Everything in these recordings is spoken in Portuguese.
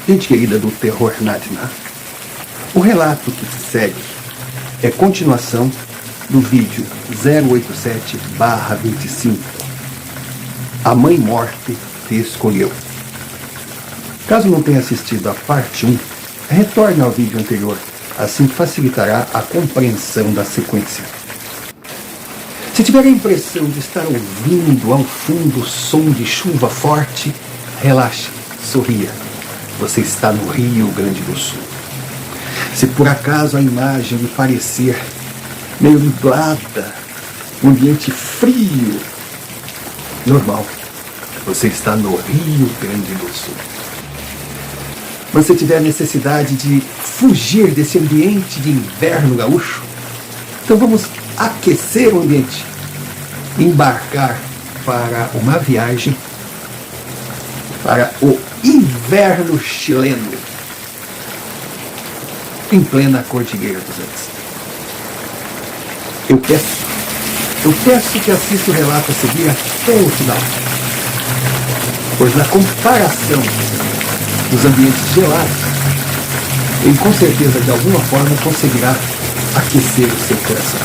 Gente querida do Terror Nadna, o relato que segue é continuação do vídeo 087/25. A Mãe Morte te escolheu. Caso não tenha assistido a parte 1, retorne ao vídeo anterior, assim facilitará a compreensão da sequência. Se tiver a impressão de estar ouvindo ao fundo o som de chuva forte, relaxe, sorria. Você está no Rio Grande do Sul. Se por acaso a imagem lhe parecer meio nublada, um ambiente frio, normal, você está no Rio Grande do Sul. Mas se tiver necessidade de fugir desse ambiente de inverno gaúcho, então vamos aquecer o ambiente, embarcar para uma viagem para o inverno chileno, em plena Cordilheira dos Andes. Eu peço que assista o relato a seguir até o final, pois na comparação dos ambientes gelados, ele com certeza de alguma forma conseguirá aquecer o seu coração.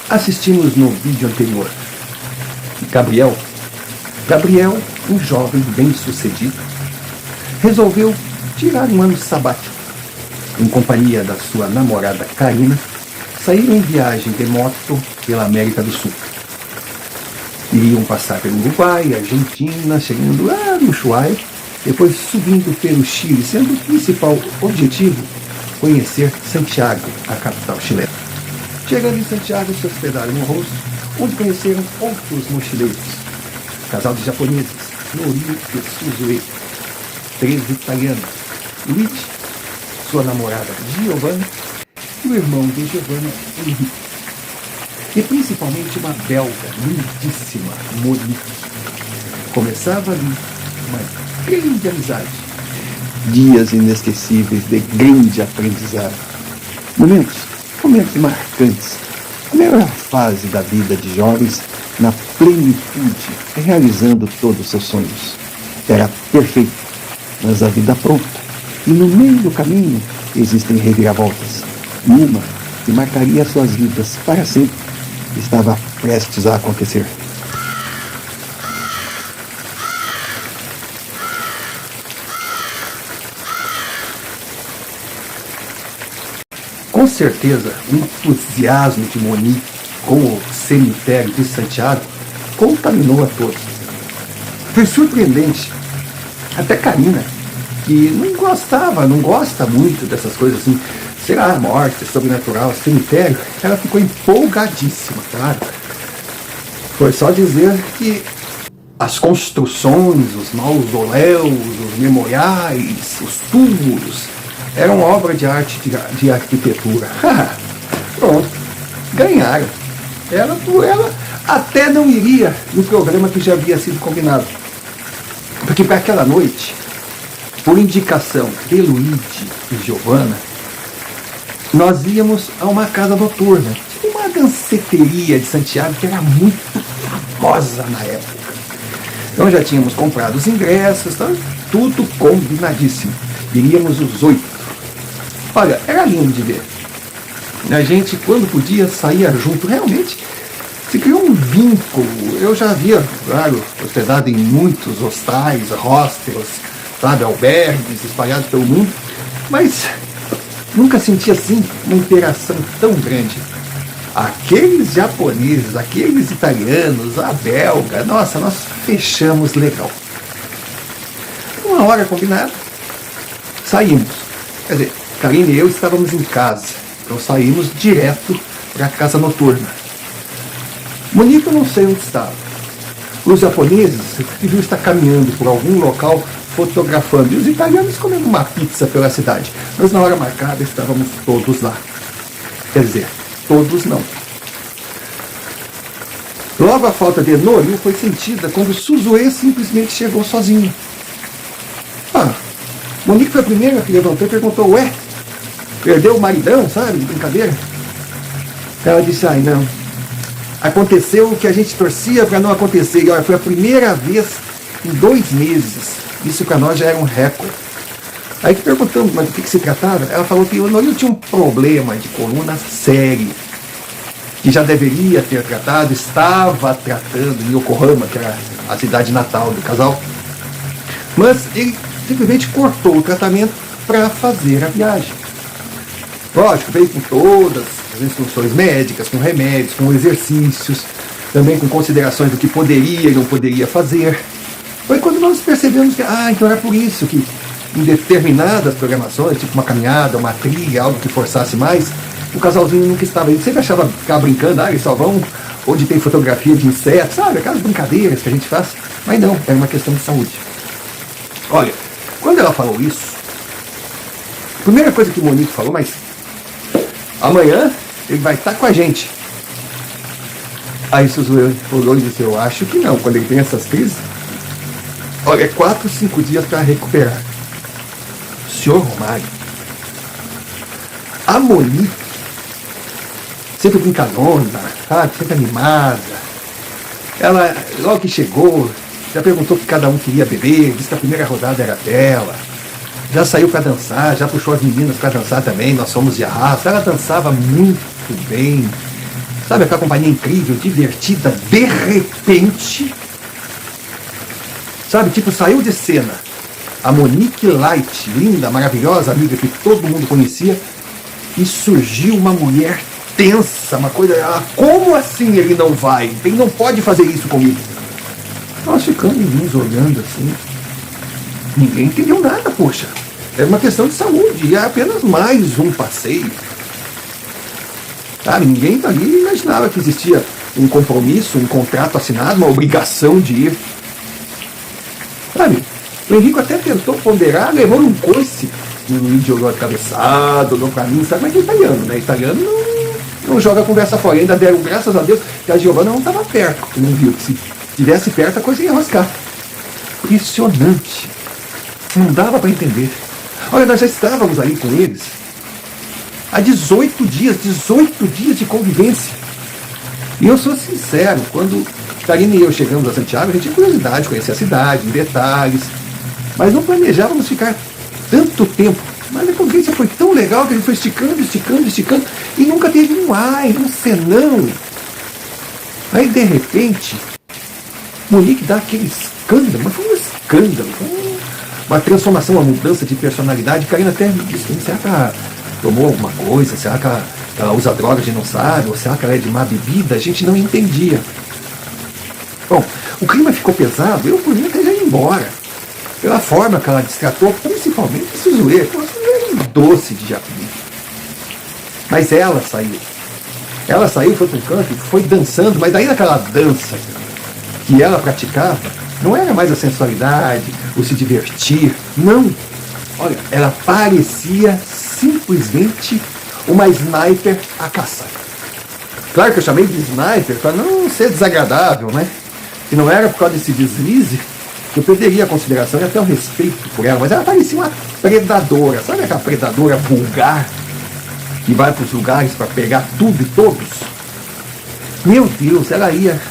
Assistimos no vídeo anterior Gabriel, um jovem bem-sucedido, resolveu tirar um ano sabático. Em companhia da sua namorada Karina, saíram em viagem de moto pela América do Sul. Iriam passar pelo Uruguai, Argentina, chegando lá no Ushuaia, depois subindo pelo Chile, sendo o principal objetivo conhecer Santiago, a capital chilena. Chegando em Santiago, se hospedaram no rosto, onde conheceram outros mochileiros. Casal de japoneses, Norio e Suzue. 3 italianos, Luigi, sua namorada Giovanna e o irmão de Giovanna, Henrique. E principalmente uma belga lindíssima, Monique. Começava ali uma grande amizade. Dias inesquecíveis de grande aprendizado. Momentos marcantes. A melhor fase da vida de jovens na plenitude, realizando todos os seus sonhos. Era perfeito, mas a vida pronta. E no meio do caminho existem reviravoltas. E uma que marcaria suas vidas para sempre estava prestes a acontecer. Com certeza, o entusiasmo de Monique com o cemitério de Santiago contaminou a todos. Foi surpreendente. Até Karina, que não gosta muito dessas coisas assim, será morte, sobrenatural, cemitério, ela ficou empolgadíssima, claro. Foi só dizer que as construções, os mausoléus, os memoriais, os túmulos, eram obra de arte de arquitetura. Pronto, ganharam. Ela até não iria no programa que já havia sido combinado. Porque para aquela noite, por indicação de Luigi e Giovanna, nós íamos a uma casa noturna, uma danceteria de Santiago que era muito famosa na época. Então já tínhamos comprado os ingressos, tá? Tudo combinadíssimo. Iríamos os 8. Olha, era lindo de ver. A gente, quando podia, saía junto. Realmente, se criou um vínculo. Eu já havia, claro, hospedado em muitos hostais, hostels, sabe, albergues espalhados pelo mundo, mas nunca senti assim uma interação tão grande. Aqueles japoneses, aqueles italianos, a belga, nossa, nós fechamos legal. Uma hora combinada, saímos. Quer dizer, Karina e eu estávamos em casa, então saímos direto para a casa noturna. Monique eu não sei onde estava. Os japoneses deviam estar caminhando por algum local fotografando, e os italianos comendo uma pizza pela cidade. Mas na hora marcada estávamos todos lá. Quer dizer, todos não. Logo a falta de Norio foi sentida quando Suzue simplesmente chegou sozinho. Monique foi a primeira que levantou e perguntou: ué, perdeu o maridão, sabe, de brincadeira? Ela disse, ai não, aconteceu o que a gente torcia para não acontecer. E olha, foi a primeira vez em 2 meses. Isso para nós já era um recorde. Aí que perguntamos, mas do que se tratava? Ela falou que eu tinha um problema de coluna sério, que já deveria ter tratado, estava tratando em Yokohama, que era a cidade natal do casal, mas ele simplesmente cortou o tratamento para fazer a viagem. Lógico, veio com todas as instruções médicas, com remédios, com exercícios, também com considerações do que poderia e não poderia fazer. Foi quando nós percebemos que, então era por isso que em determinadas programações, tipo uma caminhada, uma trilha, algo que forçasse mais, o casalzinho nunca estava. Ele sempre achava, ficava brincando, eles só vão onde tem fotografia de insetos, sabe? Aquelas brincadeiras que a gente faz. Mas não, era uma questão de saúde. Olha, quando ela falou isso, a primeira coisa que o Monique falou, mas amanhã ele vai estar com a gente. Aí Suzuki olhou e disse, eu acho que não, quando ele tem essas crises, olha, é 4, 5 dias para recuperar. Senhor Romário, a Monique, sempre brincalhona, sabe, sempre animada, ela, logo que chegou, já perguntou que cada um queria beber, disse que a primeira rodada era dela, já saiu para dançar, já puxou as meninas para dançar também, nós fomos de arrasto, ela dançava muito bem, sabe, aquela companhia incrível, divertida, de repente, sabe, tipo, saiu de cena a Monique Light, linda, maravilhosa, amiga que todo mundo conhecia, e surgiu uma mulher tensa, uma coisa, como assim ele não vai? Ele não pode fazer isso comigo. Nós ficamos uns olhando assim, ninguém entendeu nada, poxa, era uma questão de saúde, e é apenas mais um passeio. Ninguém ali imaginava que existia um compromisso, um contrato assinado, uma obrigação de ir. Sabe? O Henrico até tentou ponderar, levou um coice no idioma atravessado, no caminho, sabe? Mas é italiano, né? Italiano não joga a conversa fora. Ainda deram graças a Deus que a Giovana não estava perto, que não viu que se estivesse perto a coisa ia roscar. Impressionante. Não dava para entender. Olha, nós já estávamos ali com eles há 18 dias de convivência. E eu sou sincero, quando Karina e eu chegamos a Santiago, a gente tinha curiosidade de conhecer a cidade, em detalhes, mas não planejávamos ficar tanto tempo. Mas a convivência foi tão legal que a gente foi esticando, e nunca teve um senão. Aí, de repente, Monique dá aquele escândalo, mas foi um escândalo, uma transformação, uma mudança de personalidade. Karina até me disse, será que ela tomou alguma coisa? Será que ela usa droga, a gente não sabe? Ou será que ela é de má bebida? A gente não entendia. Bom, o clima ficou pesado, eu por mim até já ia embora. Pela forma que ela destratou, principalmente o Suzuê, doce de japim. Mas ela saiu. Ela saiu, foi para um canto, foi dançando, mas daí naquela dança que ela praticava, não era mais a sensualidade, o se divertir, não. Olha, ela parecia simplesmente uma sniper a caçar. Claro que eu chamei de sniper para não ser desagradável, né? E não era por causa desse deslize que eu perderia a consideração e até o respeito por ela, mas ela parecia uma predadora, sabe aquela predadora vulgar que vai para os lugares para pegar tudo e todos? Meu Deus, ela ia,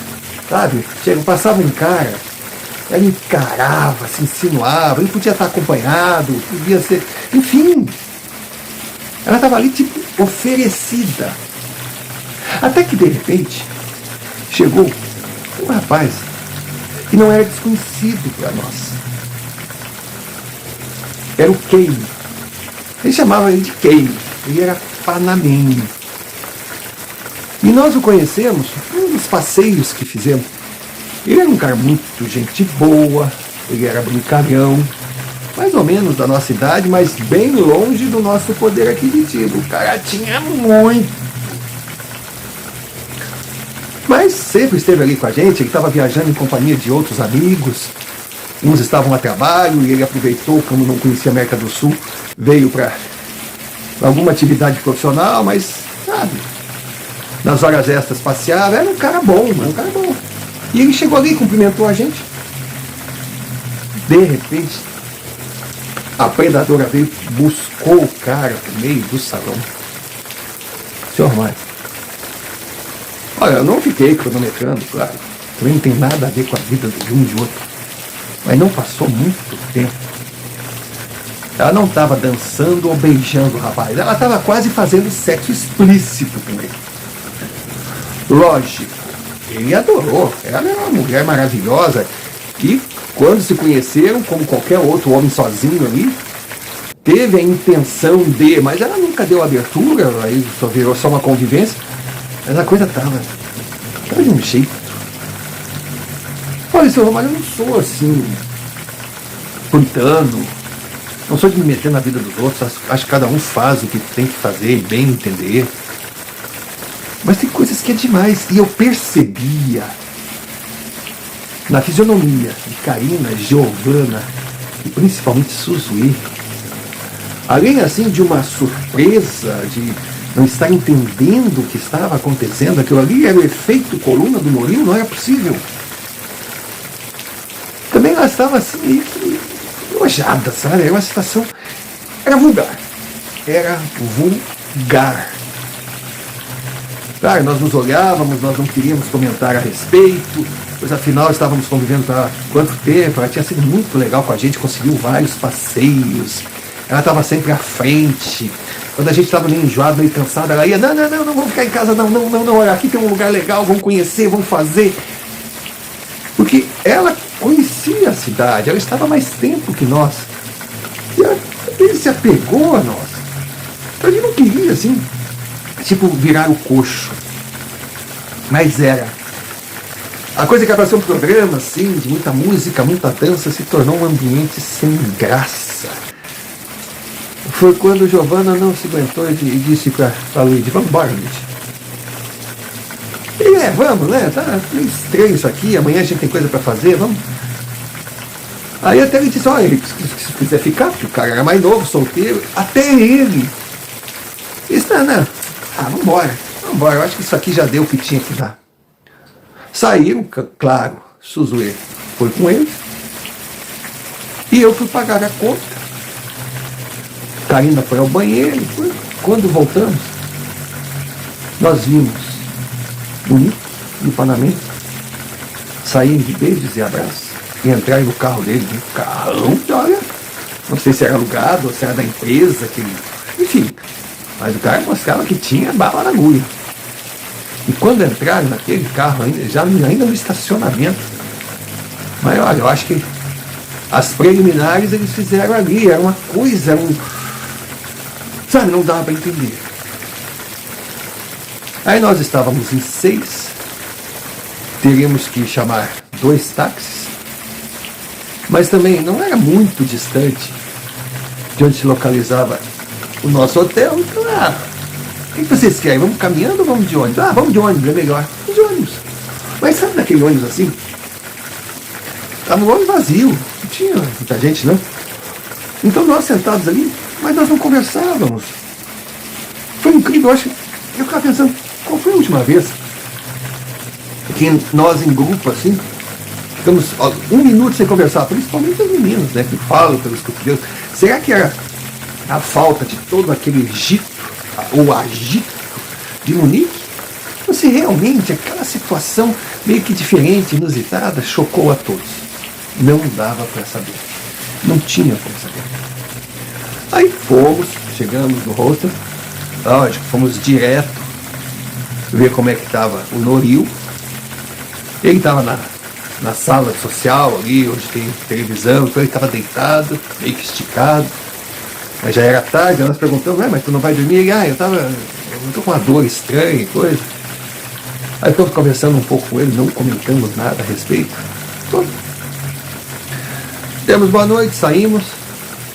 sabe, passava um cara, ela encarava, se insinuava, ele podia estar acompanhado, podia ser, enfim, ela estava ali tipo oferecida. Até que de repente chegou um rapaz que não era desconhecido para nós. Era o Kane. Ele chamava ele de Kane. Ele era panamenho. E nós o conhecemos num dos passeios que fizemos. Ele era um cara muito gente boa, ele era brincalhão, mais ou menos da nossa idade, mas bem longe do nosso poder aquisitivo. O cara tinha muito. Mas sempre esteve ali com a gente, ele estava viajando em companhia de outros amigos, uns estavam a trabalho e ele aproveitou, como não conhecia a América do Sul, veio para alguma atividade profissional, mas, sabe, nas horas extras passeava, era um cara bom. E ele chegou ali e cumprimentou a gente. De repente, a predadora veio, buscou o cara no meio do salão. Senhor Mário, Olha, eu não fiquei cronometrando, claro. Também não tem nada a ver com a vida de um e de outro. Mas não passou muito tempo. Ela não estava dançando ou beijando o rapaz. Ela estava quase fazendo sexo explícito com ele. Lógico, ele adorou. Ela era uma mulher maravilhosa que, quando se conheceram, como qualquer outro homem sozinho ali, teve a intenção de, mas ela nunca deu abertura, aí só virou só uma convivência. Mas a coisa estava de um jeito. Olha, seu Romário, eu não sou assim, puritano, não sou de me meter na vida dos outros, acho que cada um faz o que tem que fazer e bem entender. Mas tem coisas que é demais. E eu percebia na fisionomia de Karina, Giovana e principalmente Suzuê, além assim de uma surpresa, de não estar entendendo o que estava acontecendo, aquilo ali era o efeito coluna do Noril, não era possível. Também ela estava assim meio que enojada, sabe? Era uma situação, era vulgar. Claro, nós nos olhávamos, nós não queríamos comentar a respeito, pois afinal estávamos convivendo há quanto tempo, ela tinha sido muito legal com a gente, conseguiu vários passeios, ela estava sempre à frente. Quando a gente estava meio enjoado, meio cansado, ela ia, não, vamos ficar em casa, não, olha, aqui tem um lugar legal, vamos conhecer, vamos fazer. Porque ela conhecia a cidade, ela estava mais tempo que nós. E ele se apegou a nós. Ele não queria, assim, tipo, virar o coxo. Mas era. A coisa que era para ser um programa, assim, de muita música, muita dança, se tornou um ambiente sem graça. Foi quando Giovana não se aguentou e disse para Luigi, vamos embora, Luigi. E vamos, né? Tá meio estranho isso aqui, amanhã a gente tem coisa para fazer, vamos. Aí até ele disse, olha, se quiser ficar, porque o cara era mais novo, solteiro, até ele. Disse, não. Vamos embora, eu acho que isso aqui já deu o que tinha que dar. Saíram, claro, Suzuê foi com ele. E eu fui pagar a conta. Karina foi ao banheiro. Quando voltamos, nós vimos Monique e o Panamê saírem de beijos e abraços e entrarem no carro dele, um carrão, olha, não sei se era alugado ou se era da empresa, enfim, mas o cara mostrava que tinha bala na agulha. E quando entraram naquele carro, ainda no estacionamento, mas olha, eu acho que as preliminares eles fizeram ali, era uma coisa, sabe, não dava para entender. Aí nós estávamos em 6, teríamos que chamar 2 táxis, mas também não era muito distante de onde se localizava o nosso hotel. Então, o que vocês querem? Vamos caminhando ou vamos de ônibus? Vamos de ônibus, é melhor. Vamos de ônibus. Mas sabe naquele ônibus assim? Estava um ônibus vazio, não tinha muita gente, não. Então nós sentados ali, mas nós não conversávamos. Foi incrível, eu ficava pensando, qual foi a última vez que nós em grupo assim, ficamos 1 minuto sem conversar, principalmente os meninos, né, que falam pelos cotovelos. Será que era a falta de todo aquele agito, ou agito de Monique? Ou se realmente aquela situação meio que diferente, inusitada, chocou a todos? Não dava para saber. Não tinha como saber. Aí chegamos no hostel, lógico, fomos direto ver como é que estava o Noril. Ele estava na sala social ali, onde tem televisão, então ele estava deitado, meio que esticado. Mas já era tarde, nós perguntamos, mas tu não vai dormir? Ele, eu tô com uma dor estranha e coisa. Aí ficamos conversando um pouco com ele, não comentamos nada a respeito. Então, demos boa noite, saímos.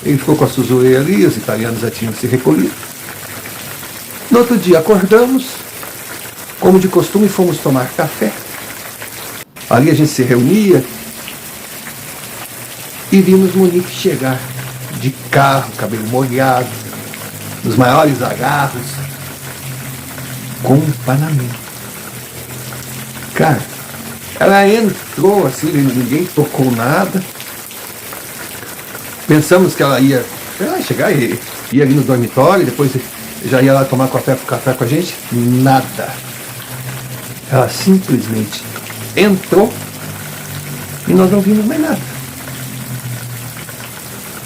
Ele ficou com a Suzuê ali, os italianos já tinham se recolhido. No outro dia acordamos, como de costume fomos tomar café. Ali a gente se reunia e vimos Monique chegar de carro, cabelo molhado, nos maiores agarros, com um Panamê. Cara, ela entrou assim, ninguém tocou nada. Pensamos que ela ia chegar e ia ali no dormitório, depois já ia lá tomar café com a gente. Nada. Ela simplesmente entrou e nós não vimos mais nada.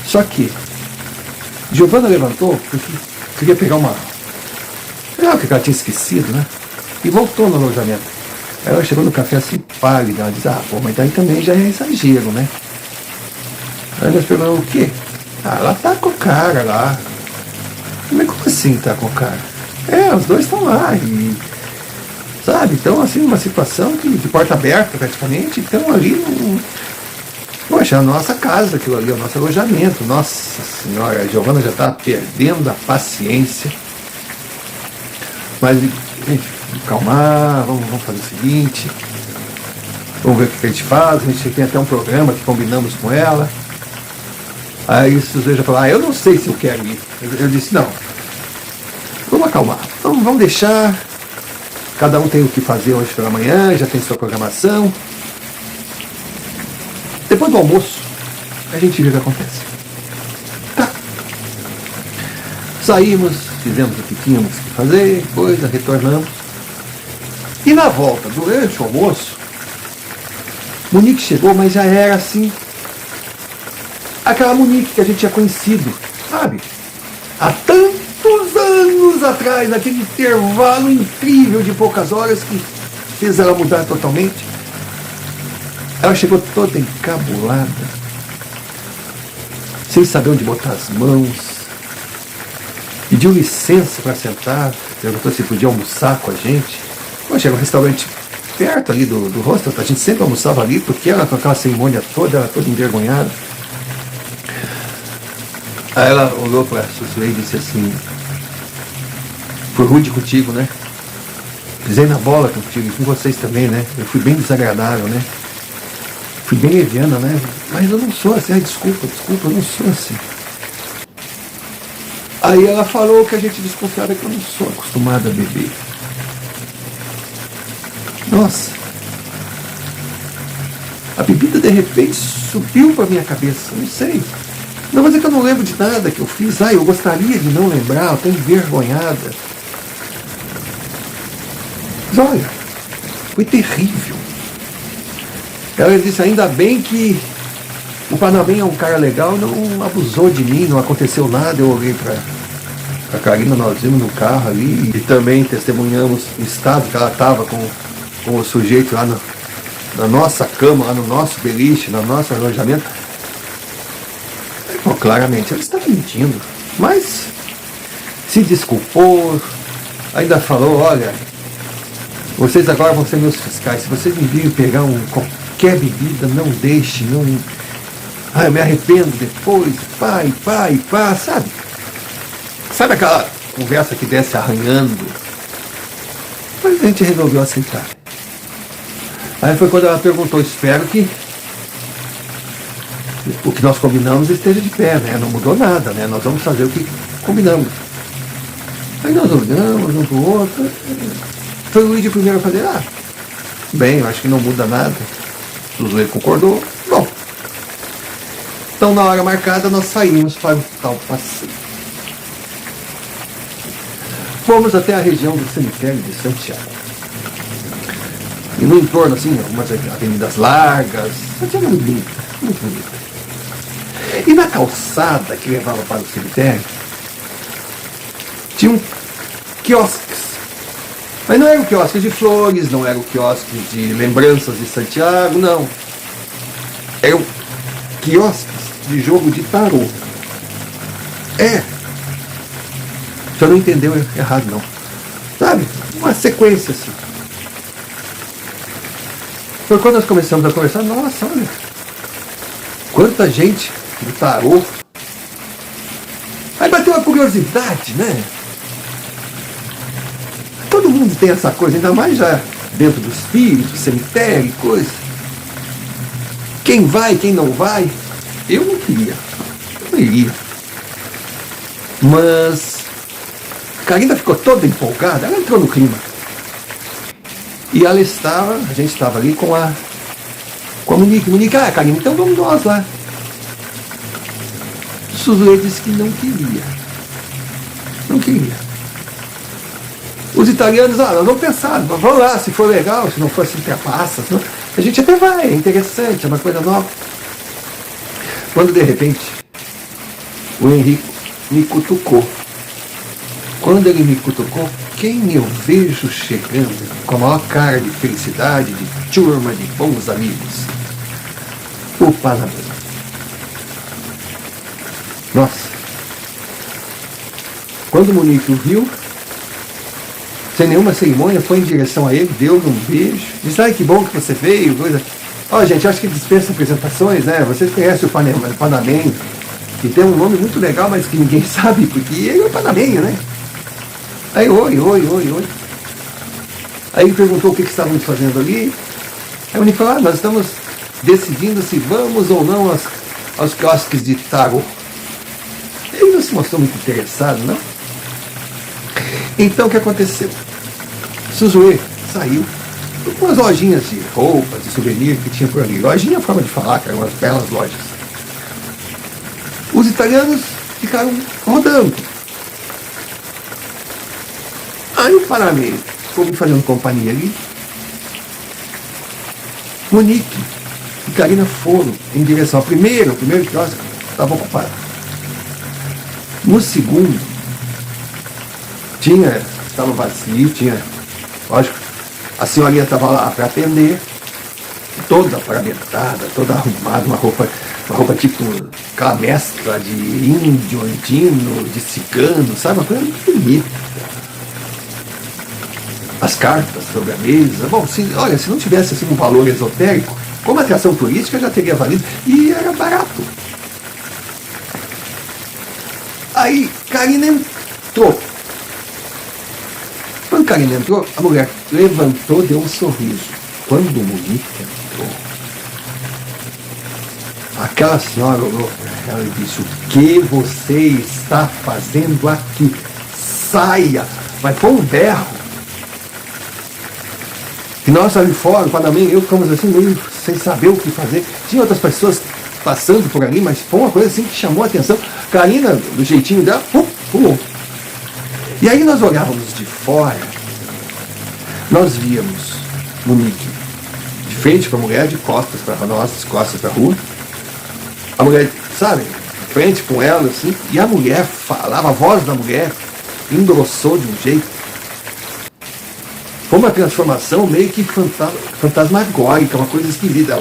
Só que Giovana levantou porque queria pegar uma... o que ela tinha esquecido, né? E voltou no alojamento. Aí ela chegou no café assim, pálida. Ela disse, mas daí também já é exagero, né? Aí nós perguntamos, o quê? Ela tá com o cara lá. Mas como assim tá com o cara? Os dois estão lá e... Sabe? Então, assim, uma situação de porta aberta praticamente. Então, ali, poxa, é a nossa casa, aquilo ali, é o nosso alojamento. Nossa Senhora, a Giovana já está perdendo a paciência. Mas, gente, calmar, vamos fazer o seguinte. Vamos ver o que a gente faz. A gente tem até um programa que combinamos com ela. Aí o Suzê já falou, eu não sei se eu quero ir. Eu disse, não. Vamos acalmar. Vamos deixar... Cada um tem o que fazer hoje pela manhã, já tem sua programação. Depois do almoço, a gente vê o que acontece. Tá. Saímos, fizemos o que tínhamos que fazer, coisa, retornamos. E na volta, durante o almoço, Monique chegou, mas já era assim. Aquela Monique que a gente tinha conhecido, sabe? Há tantos anos atrás, naquele intervalo incrível de poucas horas que fez ela mudar totalmente. Ela chegou toda encabulada, sem saber onde botar as mãos, pediu licença para sentar, perguntou se podia almoçar com a gente. Poxa, era um restaurante perto ali do hostel, a gente sempre almoçava ali, porque ela com aquela cerimônia toda, ela toda envergonhada. Aí ela olhou para a Sussuê e disse assim, fui rude contigo, né? Pisei na bola contigo, e com vocês também, né? Eu fui bem desagradável, né? Fui bem leviana, né? Mas eu não sou assim, desculpa, eu não sou assim. Aí ela falou que a gente desconfiava que eu não sou acostumada a beber. Nossa! A bebida de repente subiu para minha cabeça, não sei. Não, mas é que eu não lembro de nada que eu fiz. Eu gostaria de não lembrar, eu estou envergonhada. Mas olha, foi terrível. Ela disse, ainda bem que o Panamém é um cara legal, não abusou de mim, não aconteceu nada. Eu olhei para a Karina, nós vimos no carro ali e também testemunhamos o estado que ela estava com o sujeito lá na nossa cama, lá no nosso beliche, no nosso alojamento. Bom, claramente ela estava mentindo, mas se desculpou, ainda falou, olha, vocês agora vão ser meus fiscais, se vocês me virem pegar qualquer bebida, não deixe, não... eu me arrependo depois, pá, sabe? Sabe aquela conversa que desce arranhando? Mas a gente resolveu aceitar. Aí foi quando ela perguntou, espero que o que nós combinamos esteja de pé, né? Não mudou nada, né? Nós vamos fazer o que combinamos. Aí nós olhamos um pro outro. Foi o Luigi primeiro a fazer, bem, eu acho que não muda nada. O Zuê concordou. Bom. Então na hora marcada nós saímos para o tal passeio. Fomos até a região do cemitério de Santiago. E no entorno, assim, algumas avenidas largas. Santiago é muito bonita, muito bonita. E na calçada que levava para o cemitério, tinham quiosques. Mas não eram quiosques de flores, não eram quiosques de lembranças de Santiago, não. Eram quiosques de jogo de tarô. Você não entendeu errado, não. Sabe? Uma sequência assim. Foi quando nós começamos a conversar, nossa, olha, quanta gente do tarô. Aí bateu uma curiosidade, né? Todo mundo tem essa coisa, ainda mais já dentro do espírito, cemitério e coisa. Quem vai, quem não vai, eu não queria. Eu não iria. Mas a Karina ficou toda empolgada, ela entrou no clima. E ela estava, a gente estava ali com a Monique. Monique, Karina, então vamos nós lá. Suzuê disse que não queria. Não queria. Os italianos, nós vamos pensar, vamos lá, se for legal, se não for, se ultrapassa, senão, a gente até vai, é interessante, é uma coisa nova. Quando de repente o Henrico me cutucou. Quando ele me cutucou, quem eu vejo chegando com a maior cara de felicidade, de turma, de bons amigos? O Panamá. Nossa. Quando o Munique o viu, sem nenhuma cerimônia, foi em direção a ele, deu-lhe um beijo, disse, ai, que bom que você veio, coisa. Ó, gente, acho que dispensa apresentações, né? Vocês conhecem o Panamenho, que tem um nome muito legal, mas que ninguém sabe, porque ele é o Panamenho, né? Aí, oi. Aí ele perguntou o que estávamos fazendo ali. Aí o Munique falou, nós estamos decidindo se vamos ou não aos quiosques de tarô. Ele não se mostrou muito interessado, não? Então o que aconteceu? Suzuê saiu com umas lojinhas de roupas, de souvenir que tinha por ali. Lojinha é forma de falar, que eram umas belas lojas. Os italianos ficaram rodando. Aí o Panamê ficou me fazendo companhia ali. Munique e Karina foram em direção ao primeiro quiosque estava ocupado. No segundo, estava vazio, lógico, a senhorinha estava lá para atender, toda paramentada, toda arrumada, uma roupa tipo aquela mescla de índio, andino, de cigano, sabe? Uma coisa muito bonita. As cartas sobre a mesa. Bom, se não tivesse assim, um valor esotérico, como atração turística já teria valido, e era barato. Aí Karina entrou. Quando Karina entrou, a mulher levantou, deu um sorriso. Quando o Munique entrou, aquela senhora olhou para ela e disse, o que você está fazendo aqui? Saia! Vai pôr um berro. E nós ali fora, o Panamê e eu ficamos assim, meio sem saber o que fazer. Tinha outras pessoas passando por ali, mas foi uma coisa assim que chamou a atenção. Karina, do jeitinho dela, pulou. E aí nós olhávamos de fora, nós víamos Munique de frente para a mulher, de costas para nós, de costas para a rua. A mulher, sabe, de frente com ela, assim, e a mulher falava, a voz da mulher engrossou de um jeito. Foi uma transformação meio que fantasmagórica, uma coisa esquisita.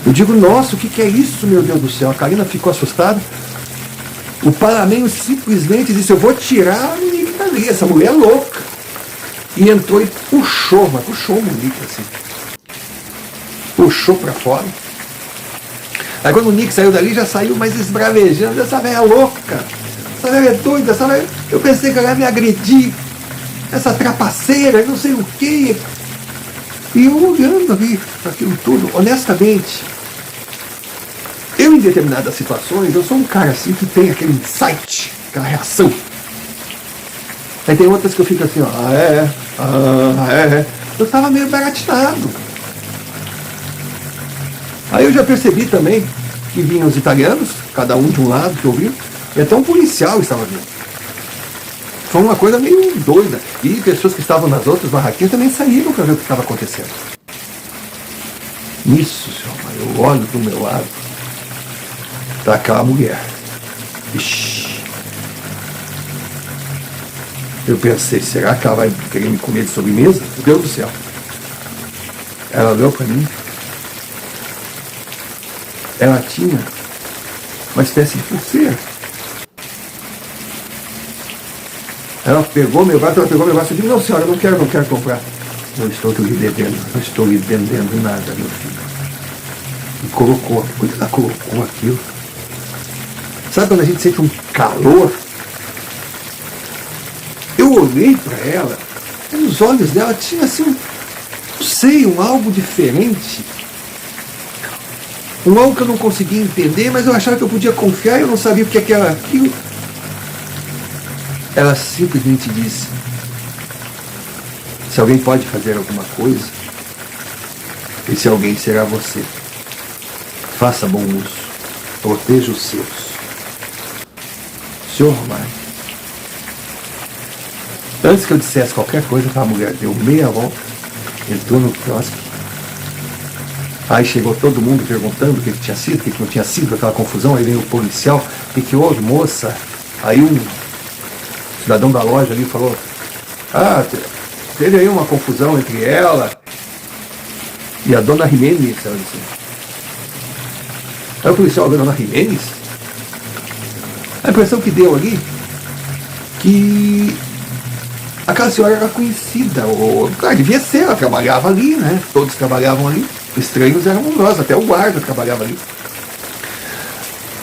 Eu digo, nossa, o que é isso, meu Deus do céu? A Karina ficou assustada. O Panamenho simplesmente disse, eu vou tirar a Munique dali, essa mulher é louca. E entrou e puxou o Munique assim. Puxou para fora. Aí quando o Munique saiu dali, já saiu mais esbravejando, essa velha louca. Essa velha é doida, essa velha... Eu pensei que ela ia me agredir. Essa trapaceira, não sei o quê. E eu olhando ali para aquilo tudo, honestamente, eu em determinadas situações, eu sou um cara assim que tem aquele insight, aquela reação. Aí tem outras que eu fico assim, Eu estava meio baratinado. Aí eu já percebi também que vinham os italianos, cada um de um lado que eu vi, e até um policial estava vindo. Foi uma coisa meio doida. E pessoas que estavam nas outras barraquinhas também saíram para ver o que estava acontecendo. Nisso, senhor, eu olho do meu lado, tá aquela mulher. Ixi. Eu pensei, será que ela vai querer me comer de sobremesa? Meu Deus do céu. Ela olhou para mim. Ela tinha uma espécie de pulseira. Ela pegou meu braço, eu disse, não senhora, eu não quero comprar. Não estou lhe devendo, não estou lhe vendendo nada, meu filho. E colocou, quando ela colocou aquilo, sabe quando a gente sente um calor? Eu olhei para ela, e nos olhos dela tinha assim, não sei, um algo diferente. Um algo que eu não conseguia entender, mas eu achava que eu podia confiar, eu não sabia o que era aquilo. Ela simplesmente disse, se alguém pode fazer alguma coisa, esse alguém será você. Faça bom uso, proteja os seus. Senhor Romário, antes que eu dissesse qualquer coisa, a mulher deu meia volta, entrou no quiosque. Aí chegou todo mundo perguntando o que tinha sido, o que não tinha sido, aquela confusão. Aí veio o policial, o que houve, moça? Aí um cidadão da loja ali falou: ah, teve aí uma confusão entre ela e a dona Jimenez, ela disse. Aí o policial viu a dona Jimenez. A impressão que deu ali que aquela senhora era conhecida, ou devia ser, ela trabalhava ali, né? Todos trabalhavam ali. Estranhos éramos nós, até o guarda trabalhava ali.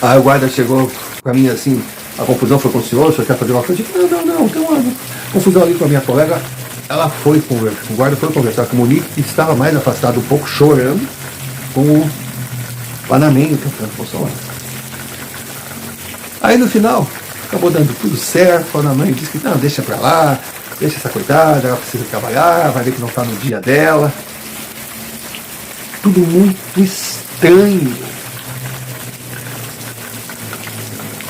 Aí o guarda chegou pra mim assim: a confusão foi com o senhor quer fazer uma coisa? Eu disse: não, tem uma confusão ali com a minha colega. Ela foi conversar, o guarda foi conversar com o Monique, que estava mais afastado um pouco, chorando, com o panamenho tentando consolar. Aí no final, acabou dando tudo certo, o panamenho disse que não, deixa pra lá, deixa essa coitada, ela precisa trabalhar, vai ver que não tá no dia dela. Tudo muito estranho.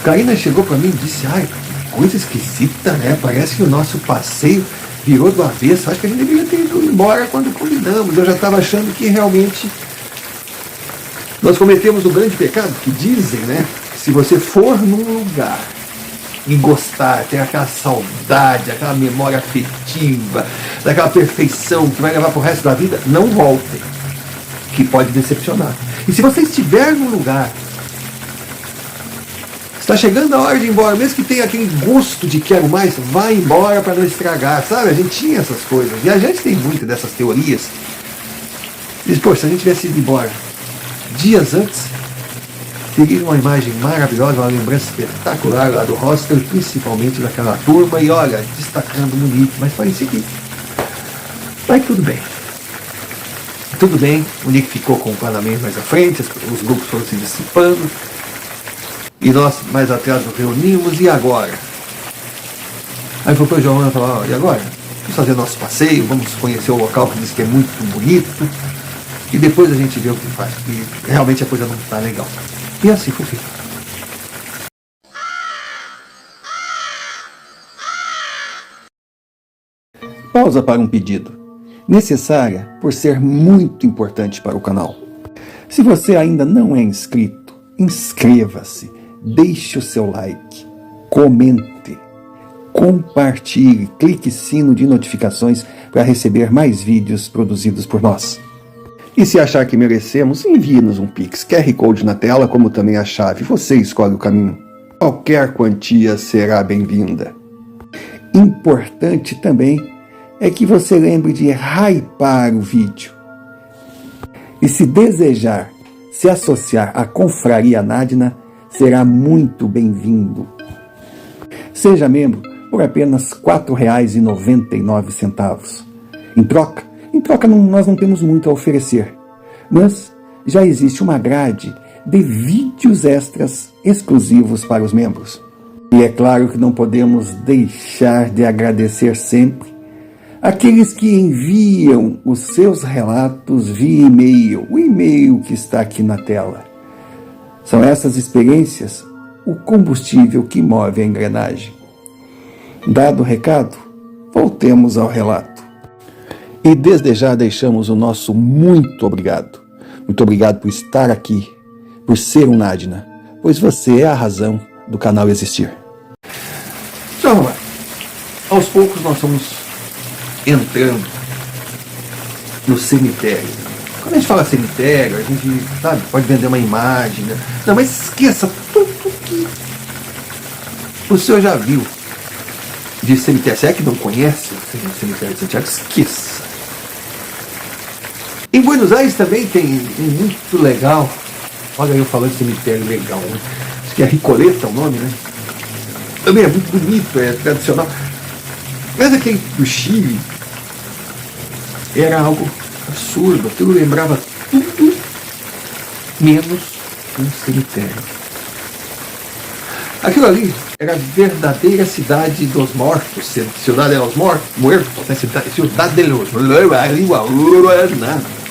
Karina chegou para mim e disse: ai, que coisa esquisita, né? Parece que o nosso passeio virou do avesso. Acho que a gente deveria ter ido embora quando combinamos. Eu já estava achando que realmente nós cometemos um grande pecado, que dizem, né? Se você for num lugar e gostar, ter aquela saudade, aquela memória afetiva, daquela perfeição que vai levar para o resto da vida, não voltem, que pode decepcionar. E se você estiver num lugar, está chegando a hora de ir embora, mesmo que tenha aquele gosto de quero mais, vai embora para não estragar, sabe? A gente tinha essas coisas, e a gente tem muitas dessas teorias. Diz: pô, se a gente tivesse ido embora dias antes, teria uma imagem maravilhosa, uma lembrança espetacular lá do hostel, principalmente daquela turma, e olha, destacando Monique, mas parecia que... Mas tudo bem. Tudo bem, o Nick ficou com o planamento mais à frente, os grupos foram se dissipando, e nós mais atrás nos reunimos, e agora? Aí foi para o João e falou: e agora? Vamos fazer nosso passeio, vamos conhecer o local que diz que é muito bonito, e depois a gente vê o que faz, porque realmente a coisa não está legal. E assim foi feito. Pausa para um pedido. Necessária por ser muito importante para o canal. Se você ainda não é inscrito, inscreva-se, deixe o seu like, comente, compartilhe, clique sino de notificações para receber mais vídeos produzidos por nós. E se achar que merecemos, envie-nos um Pix, QR Code na tela, como também a chave. Você escolhe o caminho. Qualquer quantia será bem-vinda. Importante também é que você lembre de hypar o vídeo. E se desejar se associar à Confraria Nadina, será muito bem-vindo. Seja membro por apenas R$ 4,99. Em troca nós não temos muito a oferecer, mas já existe uma grade de vídeos extras exclusivos para os membros. E é claro que não podemos deixar de agradecer sempre aqueles que enviam os seus relatos via e-mail, o e-mail que está aqui na tela. São essas experiências o combustível que move a engrenagem. Dado o recado, voltemos ao relato. E desde já deixamos o nosso muito obrigado. Muito obrigado por estar aqui, por ser um Nadina, pois você é a razão do canal existir. Então, aos poucos nós estamos entrando no cemitério. Quando a gente fala cemitério, a gente, sabe, pode vender uma imagem, né? Não, mas esqueça tudo que o senhor já viu de cemitério. Se é que não conhece o cemitério de Santiago, esqueça. Em Buenos Aires também tem muito legal. Olha eu falando de cemitério legal, né? Acho que é Recoleta o nome, né? Também é muito bonito, é tradicional. Mas aquele do Chile era algo absurdo. Aquilo lembrava tudo menos um cemitério. Aquilo ali era a verdadeira cidade dos mortos. Cidade de los mortos, cidade de los nada.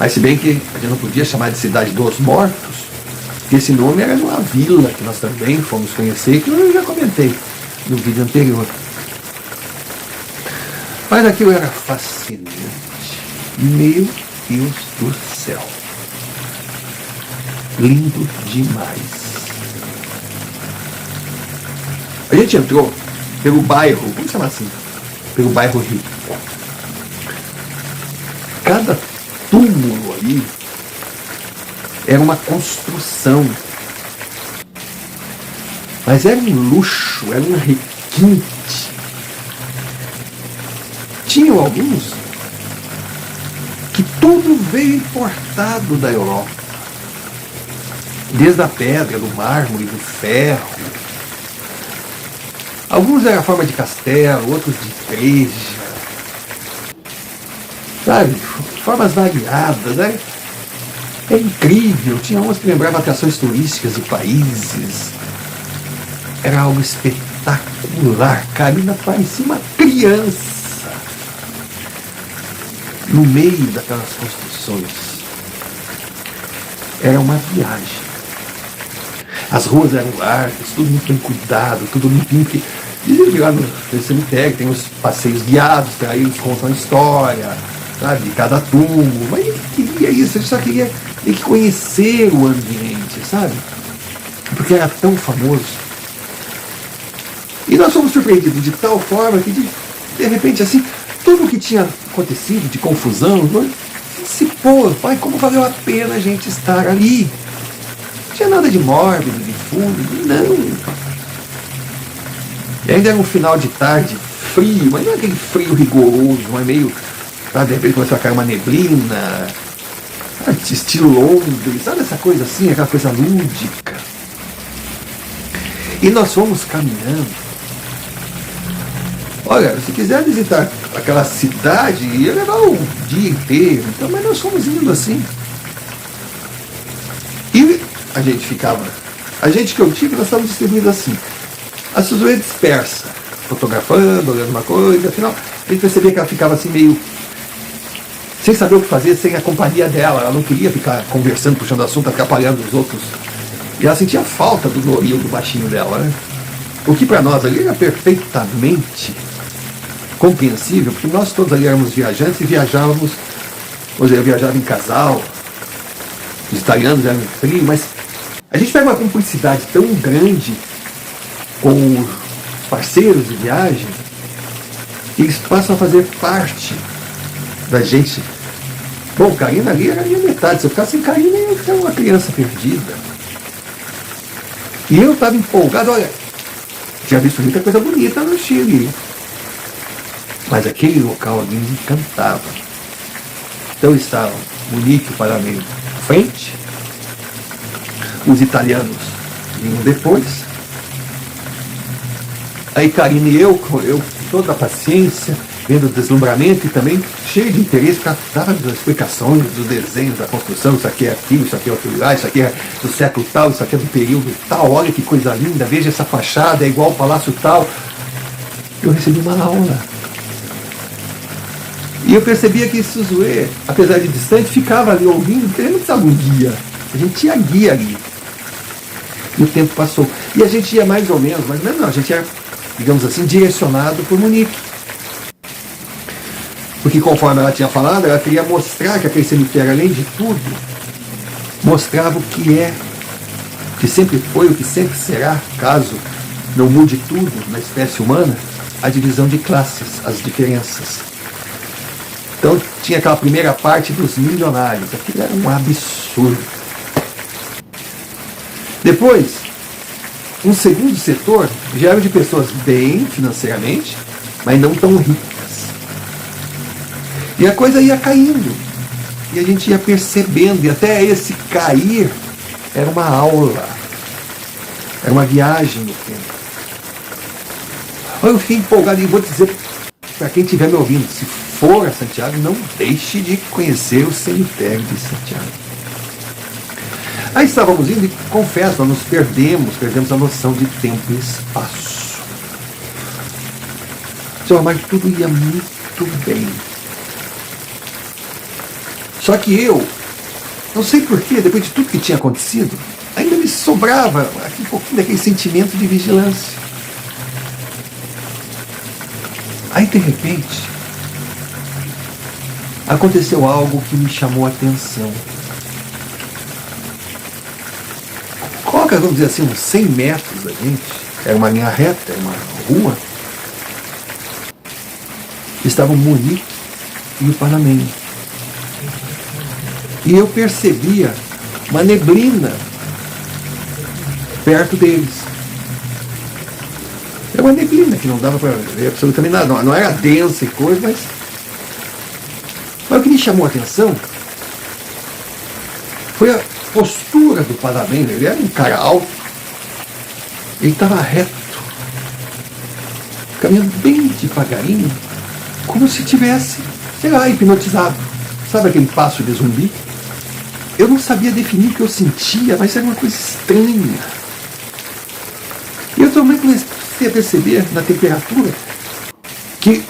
Mas se bem que a gente não podia chamar de cidade dos mortos, que esse nome era de uma vila que nós também fomos conhecer, que eu já comentei no vídeo anterior. Mas aquilo era fascinante. Meu Deus do céu. Lindo demais. A gente entrou pelo bairro, vamos chamar assim, pelo bairro rico. Cada túmulo ali era uma construção. Mas era um luxo, era um requinte. Tinham alguns que tudo veio importado da Europa. Desde a pedra, do mármore, do ferro. Alguns eram a forma de castelo, outros de igreja. Sabe? Formas variadas, né? É incrível. Tinha umas que lembravam atrações turísticas de países. Era algo espetacular. Karina parecia uma criança no meio daquelas construções. Era uma viagem. As ruas eram largas, tudo muito bem cuidado, tudo limpinho. Porque dizem que lá no cemitério tem os passeios guiados, que aí eles contam a história, sabe, de cada túmulo. Mas ele queria isso, ele só queria ter que conhecer o ambiente, sabe? Porque era tão famoso. E nós fomos surpreendidos de tal forma que, de repente, assim, tudo o que tinha acontecido de confusão, se dissipou. Pai, como valeu a pena a gente estar ali. Não tinha nada de mórbido, de fundo, não. E ainda era um final de tarde frio, mas não é aquele frio rigoroso, mas meio, sabe, de repente começou a cair uma neblina, sabe, estilo Londres, sabe essa coisa assim, aquela coisa lúdica. E nós fomos caminhando. Olha, se quiser visitar aquela cidade, ia levar o dia inteiro, então, mas nós fomos indo assim. E a gente ficava, a gente que eu tive, nós estávamos distribuídos assim. A Suzue dispersa, fotografando, olhando uma coisa, afinal, a gente percebia que ela ficava assim meio sem saber o que fazer, sem a companhia dela. Ela não queria ficar conversando, puxando assunto, atrapalhando os outros. E ela sentia falta do Noril, do baixinho dela, né? O que para nós ali era perfeitamente compreensível, porque nós todos ali éramos viajantes e viajávamos, ou seja, eu viajava em casal, os italianos eram em trio, mas a gente pega uma cumplicidade tão grande com os parceiros de viagem que eles passam a fazer parte da gente. Bom, Karina ali era a minha metade, se eu ficasse sem Karina eu era uma criança perdida. E eu estava empolgado, olha, tinha visto muita coisa bonita no Chile, mas aquele local ali me encantava. Então estavam Munique, Paramento à frente, os italianos vinham depois, aí Karina e eu com toda a paciência, vendo o deslumbramento e também cheio de interesse, dava as explicações dos desenhos, da construção, isso aqui é aquilo, isso aqui é outro lugar, isso aqui é do século tal, isso aqui é do período tal, olha que coisa linda, veja essa fachada, é igual ao palácio tal. Eu recebi uma aula. E eu percebia que Suzue, apesar de distante, ficava ali ouvindo, porque ele não precisava de um guia. A gente tinha guia ali. E o tempo passou. E a gente ia mais ou menos, mas não, a gente ia, digamos assim, direcionado por Munique. Porque conforme ela tinha falado, ela queria mostrar que aquele cemitério, além de tudo, mostrava o que é, o que sempre foi, o que sempre será, caso não mude tudo na espécie humana, a divisão de classes, as diferenças. Então tinha aquela primeira parte dos milionários, aquilo era um absurdo. Depois, um segundo setor já era de pessoas bem financeiramente, mas não tão ricas. E a coisa ia caindo. E a gente ia percebendo, e até esse cair era uma aula. Era uma viagem no tempo. Eu fiquei empolgado e vou dizer para quem estiver me ouvindo, se for a Santiago, não deixe de conhecer o cemitério de Santiago. Aí estávamos indo e, confesso, nós nos perdemos a noção de tempo e espaço. Mas tudo ia muito bem. Só que eu, não sei porquê, depois de tudo que tinha acontecido, ainda me me sobrava um pouquinho daquele sentimento de vigilância. Aí, de repente, aconteceu algo que me chamou a atenção. Coloca, vamos dizer assim, uns 100 metros da gente, era uma linha reta, era uma rua, estavam o Monique e o Panamenho. E eu percebia uma neblina perto deles. Era uma neblina que não dava para ver absolutamente nada, não era densa e coisa, mas o que me chamou a atenção foi a postura do Panamenho. Ele era um cara alto, ele estava reto, caminhando bem devagarinho, como se tivesse, sei lá, hipnotizado. Sabe aquele passo de zumbi? Eu não sabia definir o que eu sentia, mas era uma coisa estranha. E eu também comecei a perceber na temperatura que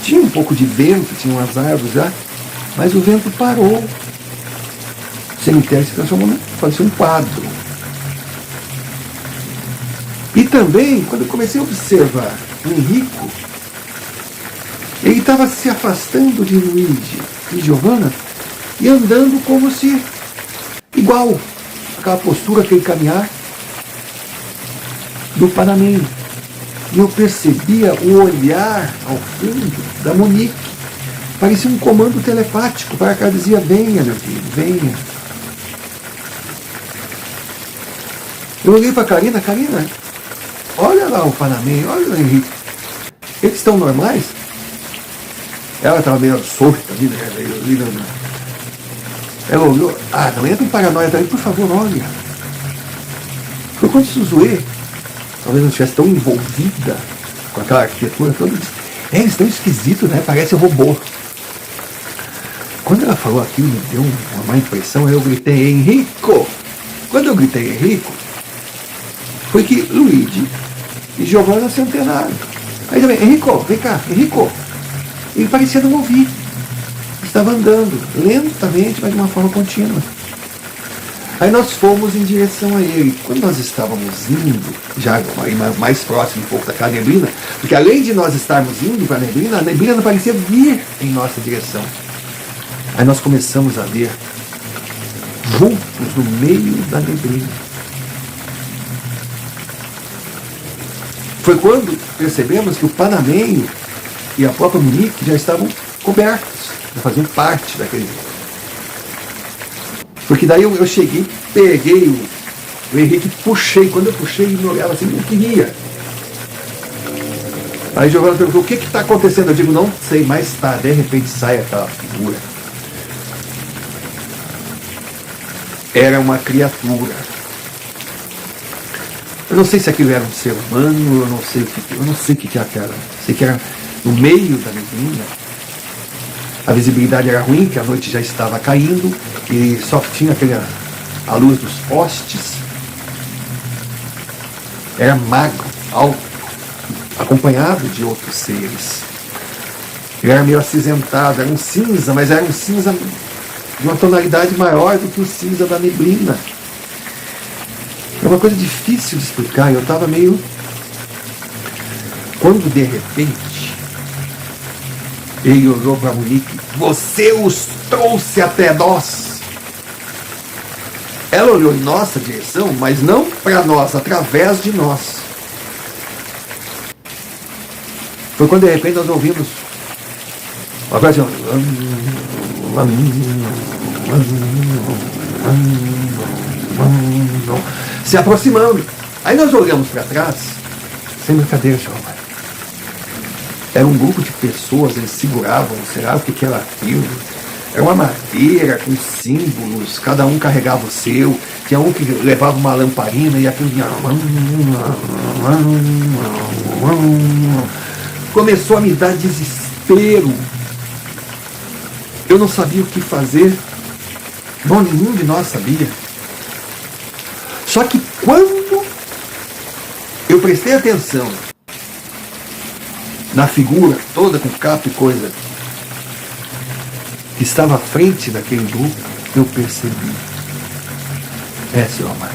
tinha um pouco de vento, tinha umas árvores já, mas o vento parou. O cemitério se transformou em um quadro. E também, quando eu comecei a observar o Henrico, ele estava se afastando de Luigi e Giovanna e andando como se igual aquela postura, aquele caminhar do Panamenho. E eu percebia o olhar ao fundo da Monique. Parecia um comando telepático, para que ela dizia: venha, meu filho, venha. Eu olhei para a Karina, olha lá o Panamenho, olha o Henrique. Eles estão normais? Ela estava meio solta ali, né? Ela olhou: não entra em paranoia também, por favor, olha. Foi quando Suzuê talvez não estivesse tão envolvida com aquela arquitetura toda, eles estão esquisitos, né? Parece um robô. Quando ela falou aquilo, me deu uma má impressão, aí eu gritei: Henrico! Quando eu gritei Henrico, foi que Luigi e Giovanna se antenaram. Aí também: Henrico, vem cá, Henrico! Ele parecia não ouvir. Estava andando lentamente, mas de uma forma contínua. Aí nós fomos em direção a ele. Quando nós estávamos indo, já mais próximo um pouco daquela neblina, porque além de nós estarmos indo para a neblina não parecia vir em nossa direção. Aí nós começamos a ver, juntos no meio da neblina. Foi quando percebemos que o Panamenho e a própria Monique já estavam cobertos, já faziam parte daquele. Porque daí eu cheguei, peguei o Henrique, puxei. Quando eu puxei, ele me olhava assim, não queria. Aí Giovanna perguntou: o que está acontecendo? Eu digo: não sei, mas tá. De repente sai aquela figura. Era uma criatura. Eu não sei se aquilo era um ser humano, eu não sei o que era. Sei que era no meio da neblina. A visibilidade era ruim, que a noite já estava caindo e só tinha a luz dos postes. Era magro, alto, acompanhado de outros seres. Ele era meio acinzentado, era um cinza, mas era um cinza de uma tonalidade maior do que o cinza da neblina. É uma coisa difícil de explicar, eu estava meio... Quando de repente ele olhou para a Monique: você os trouxe até nós. Ela olhou em nossa direção, mas não para nós, através de nós. Foi quando de repente nós ouvimos uma coisa assim, se aproximando. Aí nós olhamos para trás, sem brincadeira, senhor. Era um grupo de pessoas, eles seguravam, sei lá o que era aquilo. Era uma madeira com símbolos, cada um carregava o seu. Tinha um que levava uma lamparina e aquilo vinha... Começou a me dar desespero. Eu não sabia o que fazer. Bom, nenhum de nós sabia. Só que quando eu prestei atenção na figura toda com capa e coisa que estava à frente daquele grupo, eu percebi: senhor Omar,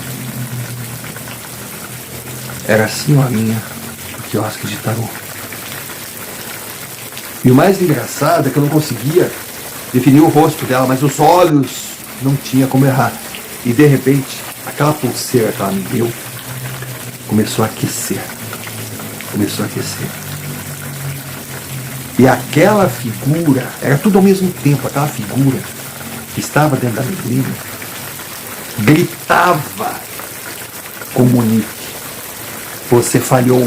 era a senhorinha do quiosque de tarô. E o mais engraçado é que eu não conseguia definir o rosto dela, mas os olhos não tinha como errar. E de repente, aquela pulseira que ela me deu começou a aquecer. Começou a aquecer. E aquela figura, era tudo ao mesmo tempo, aquela figura que estava dentro da neblina, gritava com Monique: você falhou,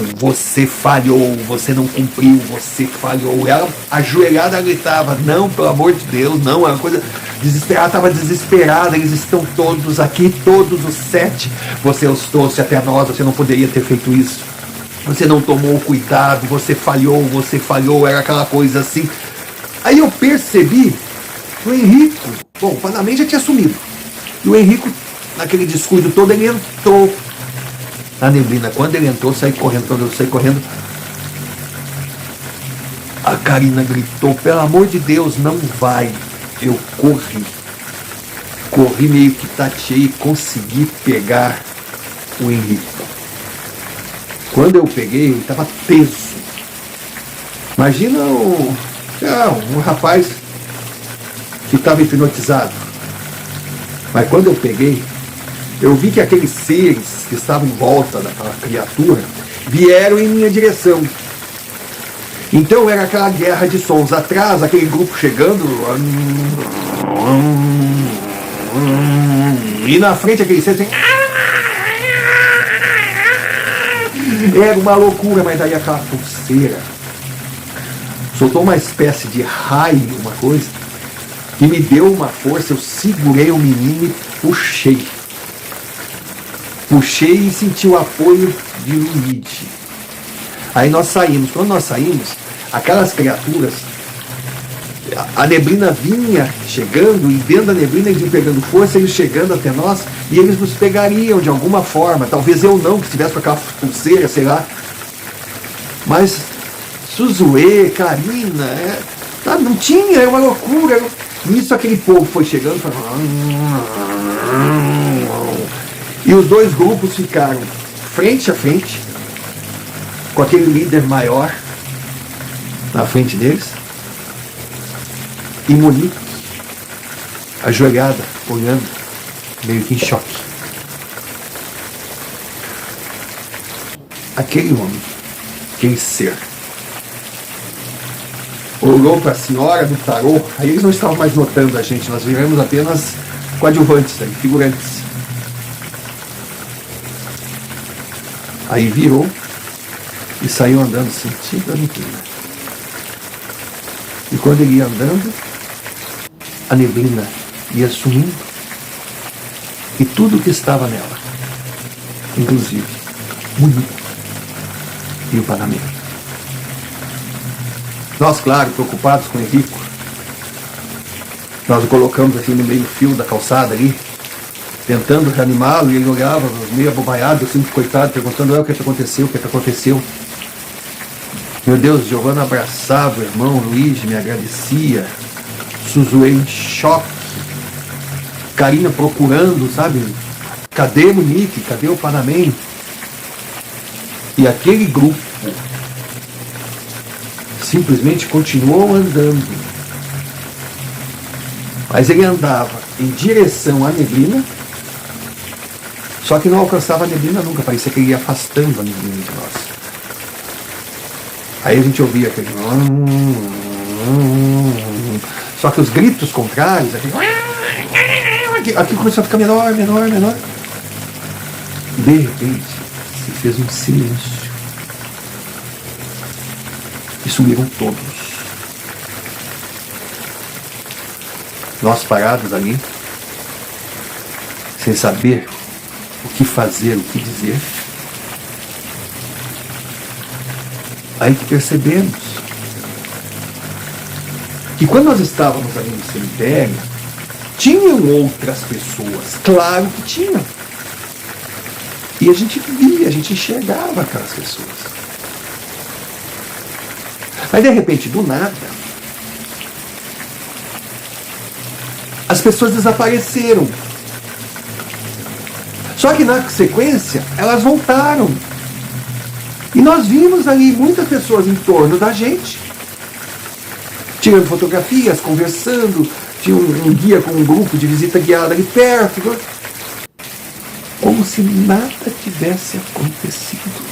você não cumpriu, você falhou. Ela, ajoelhada, gritava: não, pelo amor de Deus, não, é uma coisa desesperada, estava desesperada, eles estão todos aqui, todos os 7, você os trouxe até nós, você não poderia ter feito isso, você não tomou cuidado, você falhou, era aquela coisa assim. Aí eu percebi que o Henrico, bom, o Panamém já tinha sumido, e o Henrico, naquele descuido todo, ele entrou na neblina. Quando ele entrou, saí correndo. Quando eu saí correndo, a Karina gritou: pelo amor de Deus, não vai. Eu corri meio que tateei e consegui pegar o Henrico. Quando eu peguei, ele estava teso. Imagina um rapaz que estava hipnotizado. Mas quando eu peguei, eu vi que aqueles seres que estavam em volta daquela criatura vieram em minha direção. Então era aquela guerra de sons. Atrás, aquele grupo chegando, e na frente aquele ser assim, era uma loucura. Mas daí aquela pulseira soltou uma espécie de raio, uma coisa que me deu uma força. Eu segurei o menino e puxei e senti o apoio de Luigi. Aí nós saímos. Quando nós saímos, aquelas criaturas, a neblina vinha chegando, e dentro da neblina eles iam pegando força, eles chegando até nós, e eles nos pegariam de alguma forma. Talvez eu não, que estivesse com aquela pulseira, sei lá. Mas Suzuê, Karina, não tinha, era uma loucura. Nisso aquele povo foi chegando, e os dois grupos ficaram frente a frente, com aquele líder maior na frente deles, e Monique ajoelhada, olhando, meio que em choque. Aquele homem, aquele ser, olhou para a senhora do tarô. Aí eles não estavam mais notando a gente, nós viramos apenas coadjuvantes, figurantes. Aí virou e saiu andando sentido a neblina. E quando ele ia andando, a neblina ia sumindo, e tudo que estava nela, inclusive Monique e o Panamém. Nós, claro, preocupados com o Henrico, nós o colocamos assim no meio-fio da calçada ali, tentando reanimá-lo, e ele olhava meio abobaiado, assim, coitado, perguntando: o que aconteceu, o que aconteceu? Meu Deus, Giovanna abraçava o irmão, Luigi me agradecia, Suzuê em choque, Karina procurando, sabe, cadê Monique, cadê o Panamém? E aquele grupo simplesmente continuou andando, mas ele andava em direção à neblina, só que não alcançava a neblina nunca, parecia que ele ia afastando a neblina de nós. Aí a gente ouvia aquele... Só que os gritos contrários, aqui começou a ficar menor. De repente, se fez um silêncio. E sumiram todos. Nós parados ali, sem saber o que fazer, o que dizer. Aí que percebemos que quando nós estávamos ali no cemitério, tinham outras pessoas, claro que tinham. E a gente via, a gente enxergava aquelas pessoas. Mas de repente, do nada, as pessoas desapareceram. Só que na sequência, elas voltaram. E nós vimos ali muitas pessoas em torno da gente, tirando fotografias, conversando. Tinha um guia com um grupo de visita guiada ali perto, como se nada tivesse acontecido.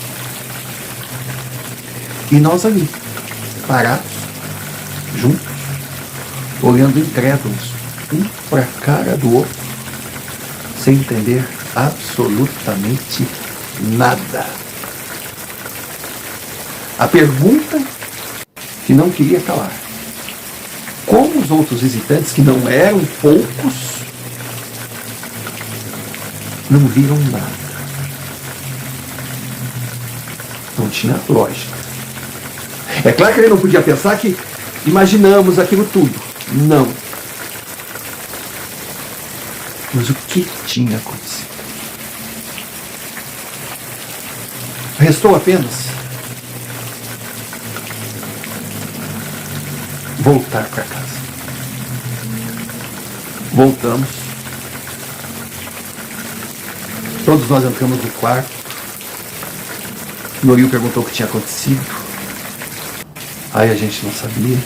E nós ali, parados, juntos, olhando incrédulos, um para a cara do outro, sem entender absolutamente nada. A pergunta que não queria calar: como os outros visitantes, que não eram poucos, não viram nada? Não tinha lógica. É claro que ele não podia pensar que imaginamos aquilo tudo. Não. Mas o que tinha acontecido? Restou apenas voltar para casa. Voltamos. Todos nós entramos no quarto. Noril perguntou o que tinha acontecido. Aí a gente não sabia.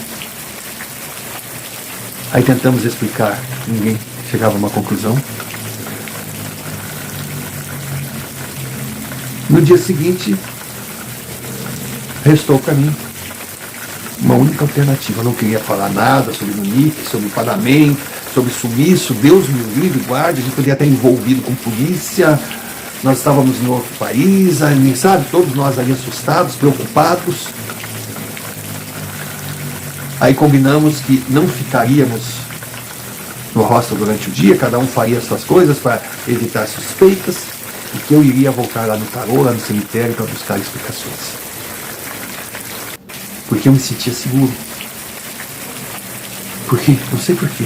Aí tentamos explicar. Ninguém chegava a uma conclusão. No dia seguinte, restou para mim uma única alternativa. Eu não queria falar nada sobre Munique, sobre pagamento, sobre sumiço. Deus me livre, guarde. A gente podia estar envolvido com polícia. Nós estávamos em outro país, sabe? Todos nós ali assustados, preocupados. Aí combinamos que não ficaríamos no hostel durante o dia, cada um faria suas coisas para evitar suspeitas, e que eu iria voltar lá no tarô, lá no cemitério, para buscar explicações. Porque eu me sentia seguro. Porque, não sei porquê,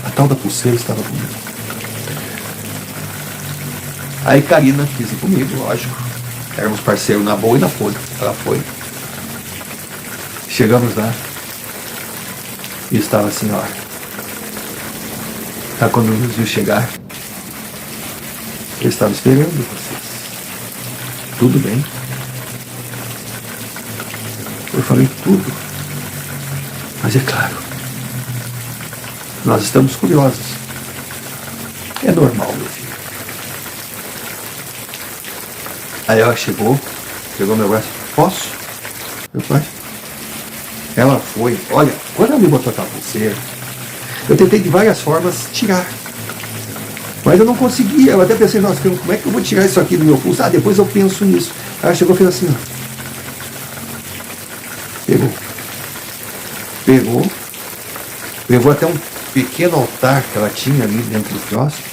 a tal da pulseira estava comigo. Aí Karina quis ir comigo, lógico. Éramos parceiros na boa e na podre. Ela foi. Chegamos lá. E estava a senhora. Quando nos viu chegar, eu estava esperando vocês. Tudo bem? Eu falei tudo. Mas é claro, nós estamos curiosos. É normal, meu filho. Aí ela chegou, pegou meu braço. Posso? Eu falei. Ela foi. Olha, quando ela me botou aquela pulseira, eu tentei de várias formas tirar. Mas eu não conseguia. Eu até pensei, nossa, como é que eu vou tirar isso aqui do meu pulso? Ah, depois eu penso nisso. Ela chegou e fez assim, ó. Pegou. Levou até um pequeno altar que ela tinha ali dentro do quiosque.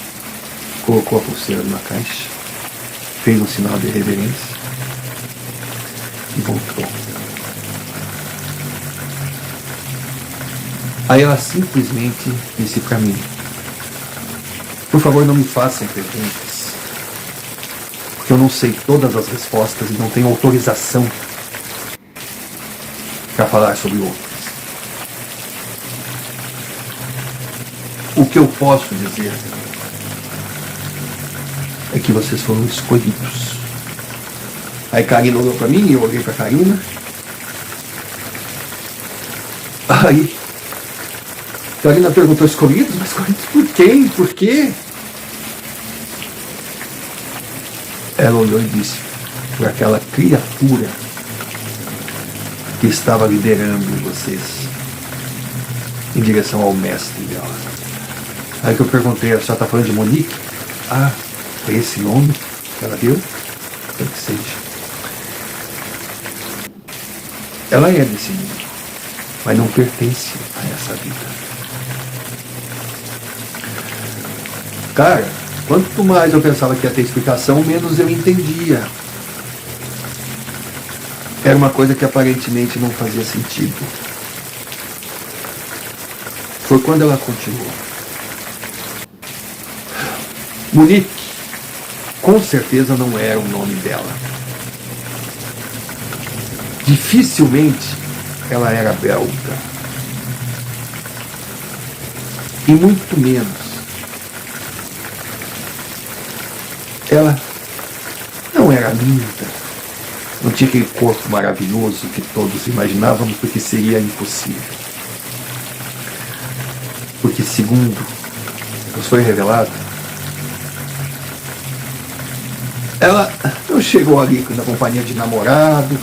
Colocou a pulseira numa caixa. Fez um sinal de reverência. E voltou. Aí ela simplesmente disse para mim: por favor, não me façam perguntas, porque eu não sei todas as respostas e não tenho autorização para falar sobre outras. O que eu posso dizer é que vocês foram escolhidos. Aí Karina olhou para mim e eu olhei para Karina. Aí Karina perguntou: escolhidos? Mas escolhidos por quem? Por quê? Ela olhou e disse: por aquela criatura que estava liderando vocês em direção ao mestre dela. Aí que eu perguntei: a senhora está falando de Monique? Ah, é esse nome que ela deu? Pode que seja. Ela é desse mundo, mas não pertence a essa vida. Cara, quanto mais eu pensava que ia ter explicação, menos eu entendia. Era uma coisa que aparentemente não fazia sentido. Foi quando ela continuou. Monique, com certeza não era o nome dela. Dificilmente ela era belga. E muito menos ela não era linda, Não tinha aquele corpo maravilhoso que todos imaginávamos, porque seria impossível. Porque, segundo nos foi revelado, ela não chegou ali na companhia de namorado,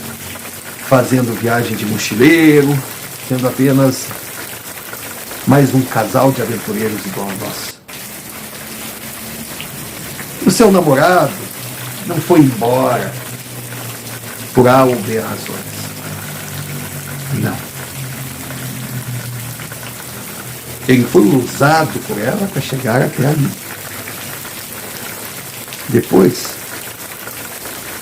fazendo viagem de mochileiro, sendo apenas mais um casal de aventureiros igual a nós. O seu namorado não foi embora por A ou B razões. Não. Ele foi usado por ela para chegar até ali. Depois,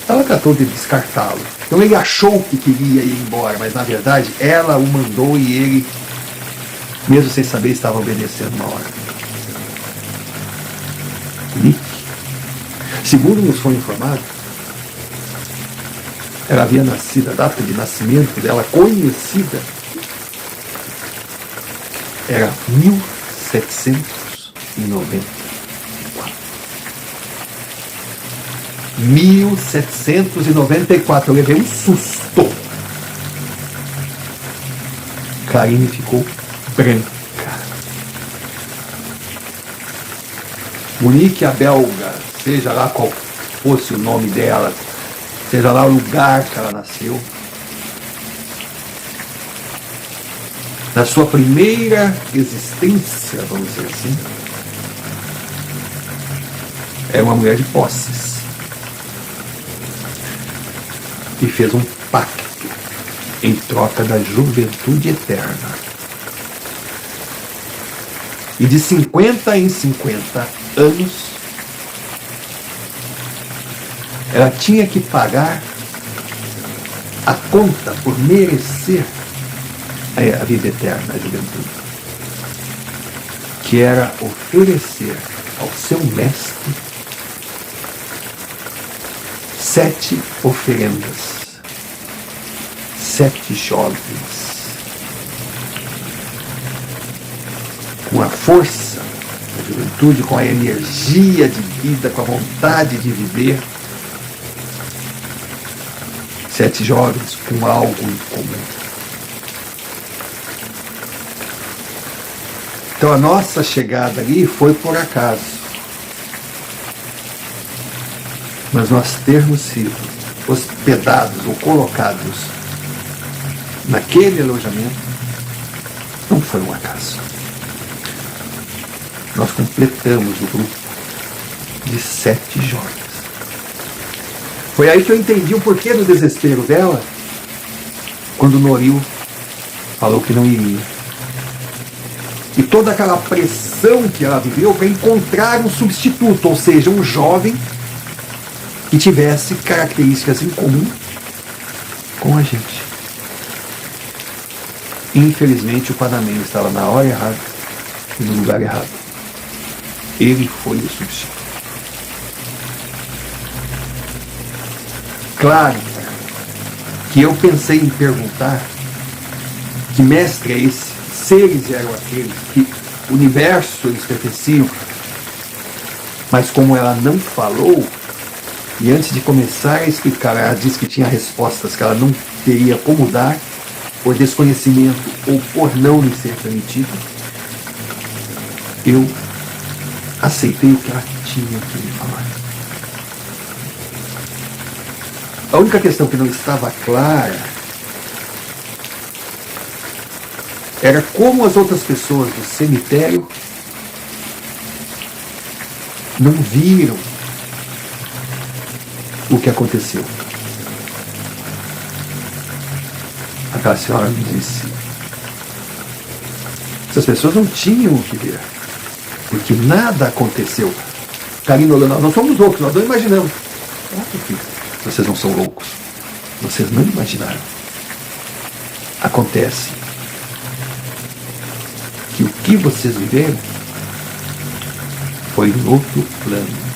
ela tratou de descartá-lo. Então ele achou que queria ir embora, mas na verdade ela o mandou e ele, mesmo sem saber, estava obedecendo uma ordem. Nick, segundo nos foi informado, ela havia nascido, a data de nascimento dela conhecida era 1794. 1794. Eu levei um susto. Karine ficou branca. Monique, a belga, seja lá qual fosse o nome dela, seja lá o lugar que ela nasceu, na sua primeira existência, vamos dizer assim, era uma mulher de posses. E fez um pacto em troca da juventude eterna. E de 50 em 50 anos, ela tinha que pagar a conta por merecer a vida eterna, a juventude, que era oferecer ao seu mestre 7 oferendas, 7 jovens, com a força da juventude, com a energia de vida, com a vontade de viver, 7 jovens com algo em comum. Então a nossa chegada ali foi por acaso. Mas nós termos sido hospedados ou colocados naquele alojamento não foi um acaso. Nós completamos o grupo de 7 jovens. Foi aí que eu entendi o porquê do desespero dela quando o Noril falou que não iria. E toda aquela pressão que ela viveu para encontrar um substituto, ou seja, um jovem que tivesse características em comum com a gente. Infelizmente, o Panameno estava na hora errada e no lugar errado. Ele foi o substituto. Claro que eu pensei em perguntar que mestre é esse, seres eram aqueles, que universo eles pertenciam, mas como ela não falou, e antes de começar a explicar, ela disse que tinha respostas que ela não teria como dar, por desconhecimento ou por não lhe ser permitido, eu aceitei o que ela tinha que me falar. A única questão que não estava clara era como as outras pessoas do cemitério não viram o que aconteceu. Aquela senhora me disse: essas pessoas não tinham o que ver, porque nada aconteceu. Karine olhou, nós somos loucos, nós não imaginamos. Óbvio que vocês não são loucos, vocês não imaginaram. Acontece que o que vocês viveram foi no outro plano.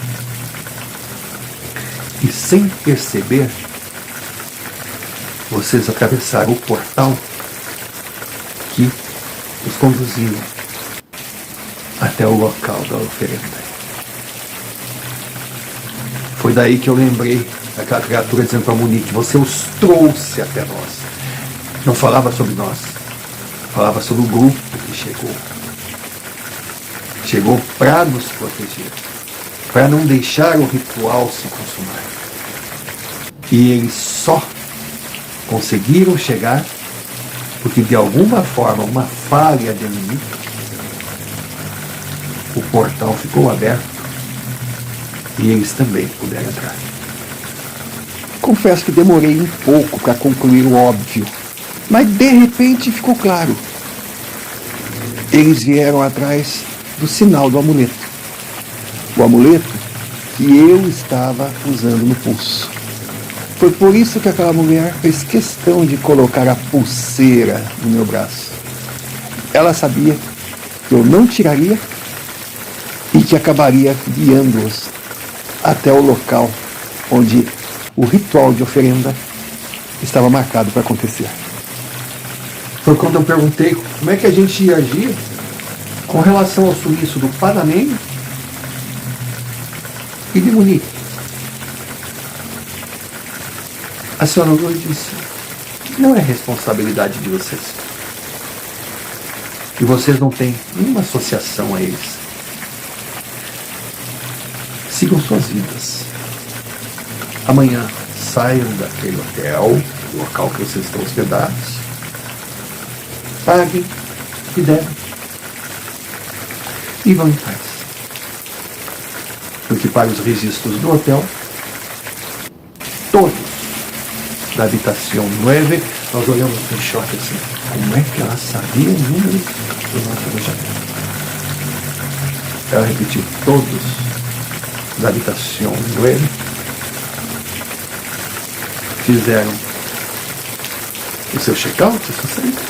E sem perceber, vocês atravessaram o portal que os conduziu até o local da oferenda. Foi daí que eu lembrei aquela criatura dizendo para Monique: você os trouxe até nós. Não falava sobre nós, falava sobre o grupo que chegou. Chegou para nos proteger, para não deixar o ritual se consumar. E eles só conseguiram chegar porque, de alguma forma, uma falha de Monique, o portal ficou aberto e eles também puderam entrar. Confesso que demorei um pouco para concluir o óbvio, mas de repente ficou claro. Eles vieram atrás do sinal do amuleto. O amuleto que eu estava usando no pulso. Foi por isso que aquela mulher fez questão de colocar a pulseira no meu braço. Ela sabia que eu não tiraria e que acabaria guiando-os até o local onde o ritual de oferenda estava marcado para acontecer. Foi quando eu perguntei como é que a gente ia agir com relação ao sumiço do Panamém e de Monique. A senhora Lourdes disse: não é responsabilidade de vocês. E vocês não têm nenhuma associação a eles. Sigam suas vidas. Amanhã saiam daquele hotel, do local que vocês estão hospedados. Paguem e devem. E vão em paz. Porque para os registros do hotel, todos da habitação 9, nós olhamos em choque assim: como é que ela sabia o número do nosso alojamento? Ela repetiu: todos da habitação 9 fizeram o seu check-out, a sua saída,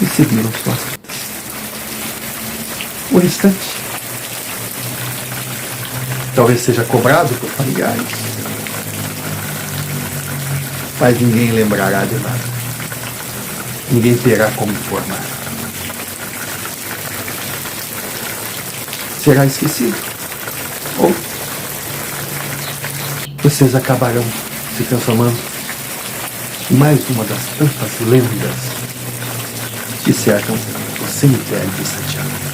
e seguiram suas vidas. O restante talvez seja cobrado por familiares, mas ninguém lembrará de nada. Ninguém terá como informar. Será esquecido. Ou vocês acabarão se transformando em mais uma das tantas lendas que cercam o cemitério de Santiago.